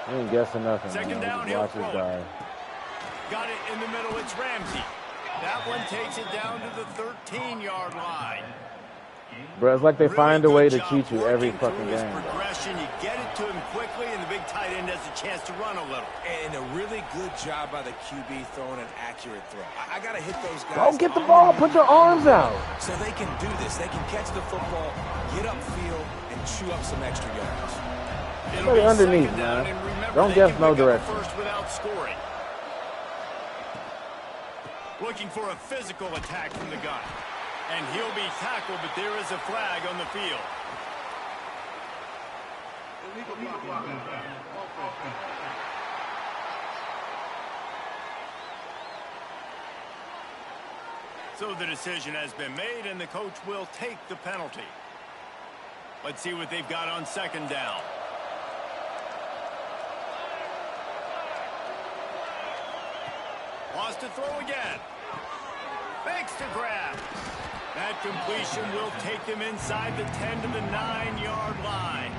I ain't guessing nothing.
Second down, he'll throw it. Got it in the middle, it's Ramsey. That one takes it down to the 13-yard line.
Bro, it's like they
Really
find a way to
job
cheat you every
working
fucking
through his
game.
progression. You get it to him quickly, and the big tight end has a chance to run a little.
And a really good job by the QB throwing an accurate throw. I got to hit those guys.
Go get the ball. Put your arms out.
So they can do this. They can catch the football, get upfield, and chew up some extra yards.
Stay underneath, man. Don't guess no direction.
First without scoring. Looking for a physical attack from the gun. And he'll be tackled, but there is a flag on the field. So the decision has been made, and the coach will take the penalty. Let's see what they've got on 2nd down. Wants to throw again. Makes the grab. That completion will take them inside the 10 to the 9-yard line.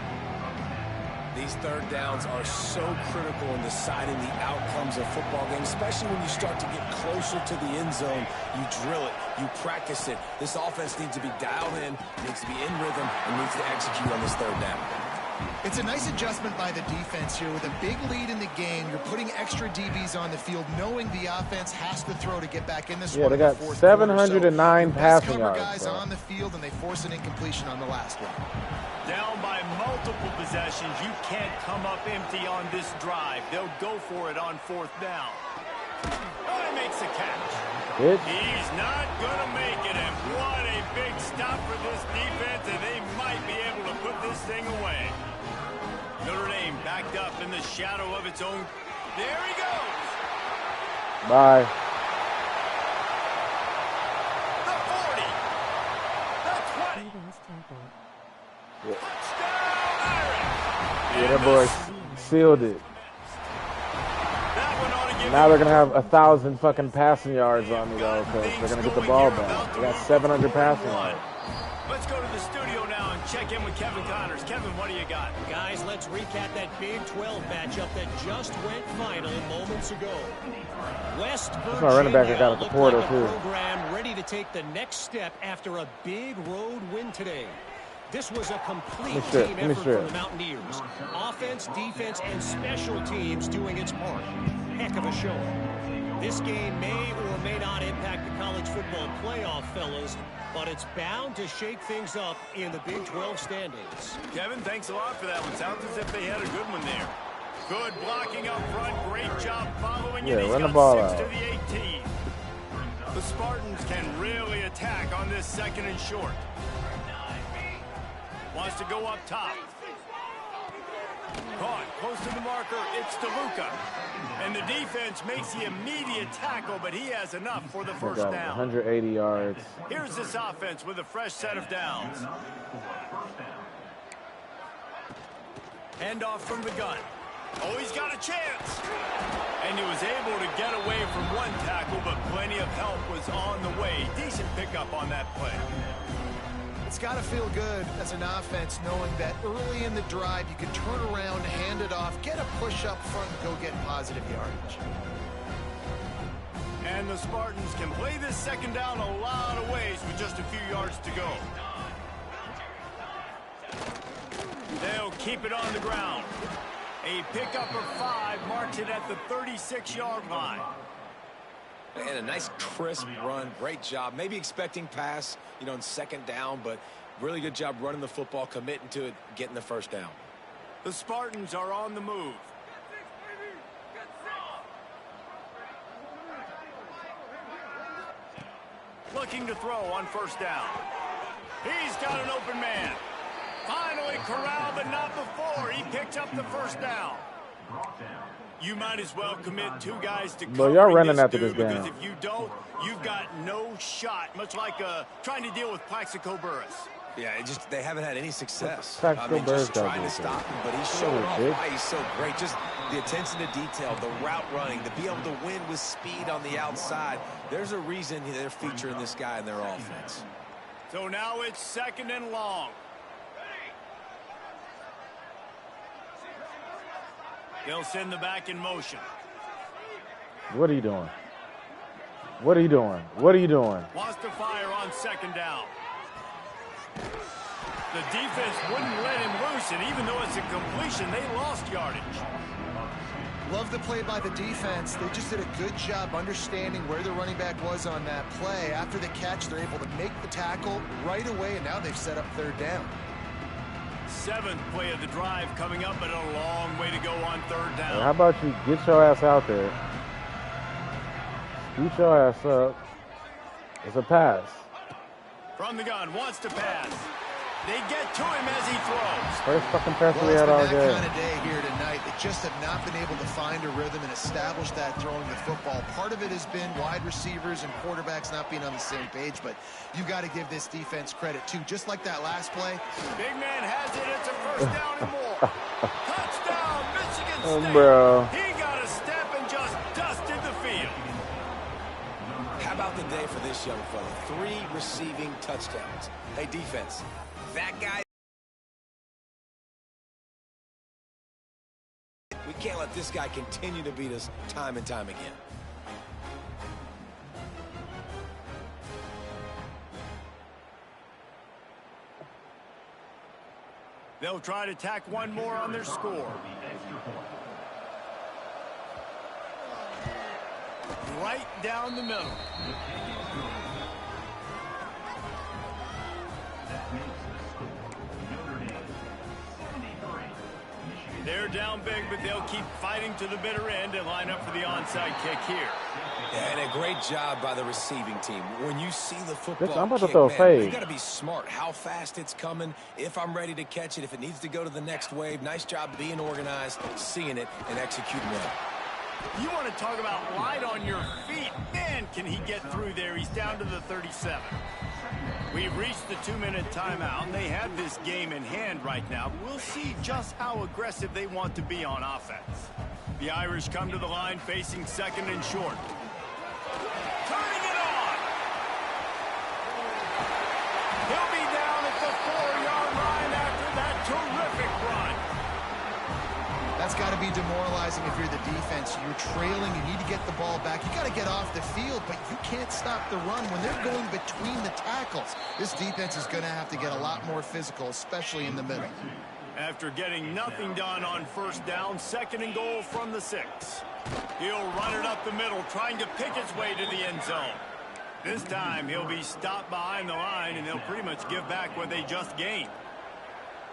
These 3rd downs are so critical in deciding the outcomes of football games, especially when you start to get closer to the end zone. You drill it, you practice it. This offense needs to be dialed in, needs to be in rhythm, and needs to execute on this 3rd down.
It's a nice adjustment by the defense here. With a big lead in the game, you're putting extra DBs on the field, knowing the offense has to throw to get back in this one.
Yeah, they got 709 passing yards.
Guys on the field, and they force an incompletion on the last one.
Down by multiple possessions, you can't come up empty on this drive. They'll go for it on 4th down. Oh, he makes a catch. He's not going to make it, and what a big stop for this defense, and they might be able to put this thing away. Notre Dame backed up in the shadow of its own. There he goes.
Bye.
The 40. The 20.
Yeah.
Touchdown, Irish.
Yeah, that boy sealed it. Now they're going to have 1,000 fucking passing yards on me, though, because they're going to get the ball back. They got 700 passing yards.
Let's go to the studio now and check in with Kevin Connors. Kevin, what do you got?
Guys, let's recap that Big 12 matchup that just went final moments ago. West Virginia
my running back I got at the portal,
like
too.
Program ready to take the next step after a big road win today. This was a complete team effort from the Mountaineers. Offense, defense, and special teams doing its part. Heck of a show. This game may or may not impact the college football playoff, fellas, but it's bound to shake things up in the Big 12 standings.
Kevin, thanks a lot for that one. Sounds as if they had a good one there. Good blocking up front. Great job following it. He's
run the
got
ball
6
out.
to the 18. The Spartans can really attack on this 2nd and short. Wants to go up top. Caught close to the marker. It's DeLuca. And the defense makes the immediate tackle, but he has enough for the first down.
180 yards.
Here's this offense with a fresh set of downs. Handoff from the gun. Oh, he's got a chance. And he was able to get away from one tackle, but plenty of help was on the way. Decent pickup on that play.
It's got to feel good as an offense knowing that early in the drive you can turn around, hand it off, get a push up front, and go get positive yardage.
And the Spartans can play this 2nd down a lot of ways with just a few yards to go. They'll keep it on the ground. A pickup of 5 marks it at the 36-yard line.
And a nice crisp run. Great job. Maybe expecting pass, in 2nd down, but really good job running the football, committing to it, getting the first down.
The Spartans are on the move. Looking to throw on 1st down. He's got an open man. Finally corralled, but not before. He picked up the 1st down. You might as well commit 2 guys to cover
y'all running
this
after
dude,
this game.
because if you don't, you've got no shot, much like trying to deal with Plaxico Burress.
Yeah, they haven't had any success.
Just
trying to stop him, but he's showing off why he's so great. Just the attention to detail, the route running, to be able to win with speed on the outside. There's a reason they're featuring this guy in their offense.
So now it's 2nd and long. They'll send the back in motion.
What are you doing? What are you doing? What are you doing?
Wants to fire on 2nd down. The defense wouldn't let him loose, and even though it's a completion, they lost yardage.
Love the play by the defense. They just did a good job understanding where the running back was on that play. After the catch, they're able to make the tackle right away, and now they've set up 3rd down.
7th play of the drive coming up, but a long way to go on 3rd down.
Hey, how about you get your ass out there? Scoot your ass up. It's a pass.
From the gun, wants to pass. They get to him as he throws.
First fucking pass we
It's
had
been
all
that
day.
kind of day here tonight. They just have not been able to find a rhythm and establish that throwing the football. Part of it has been wide receivers and quarterbacks not being on the same page, but you got to give this defense credit too. Just like that last play.
Big man has it. It's a 1st down and more. Touchdown, Michigan State.
Bro.
He got a step and just dusted the field.
How about the day for this young fella? 3 receiving touchdowns. Hey, defense, that guy. We can't let this guy continue to beat us time and time again.
They'll try to tack one more on their score. Right down the middle. They're down big, but they'll keep fighting to the bitter end and line up for the onside kick here.
And a great job by the receiving team. When you see the football
I'm about to
kick,
throw a
man,
fade.
you got to be smart. How fast it's coming, if I'm ready to catch it, if it needs to go to the next wave. Nice job being organized, seeing it, and executing well.
You want to talk about light on your feet. Man, can he get through there. He's down to the 37. We've reached the 2-minute timeout. They have this game in hand right now. We'll see just how aggressive they want to be on offense. The Irish come to the line facing second and short. Turning it on. He'll be down at the 4-yard line after that terrific run.
That's got to be demoralizing if you're the defense. You're trailing. You need to get the ball back. You got to get off the field, but you can't stop the run when they're going between the tackles. This defense is going to have to get a lot more physical, especially in the middle.
After getting nothing done on first down, second and goal from the 6. He'll run it up the middle, trying to pick his way to the end zone. This time, he'll be stopped behind the line, and they'll pretty much give back what they just gained.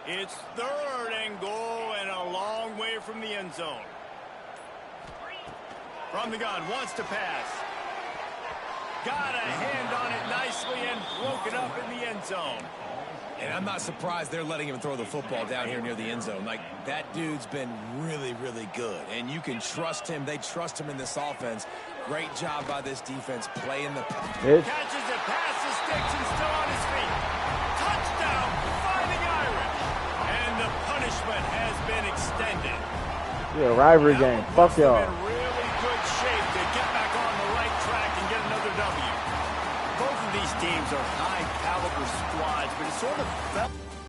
It's third and goal and a long way from the end zone. From the gun, wants to pass. Got a hand on it nicely and broke it up in the end zone.
And I'm not surprised they're letting him throw the football down here near the end zone. Like, that dude's been really, really good. And you can trust him. They trust him in this offense. Great job by this defense playing the...
Catches it, passes, sticks, and still on his feet. Touchdown, Fighting Irish. And the punishment has been extended.
Yeah, rivalry game. Fuck y'all.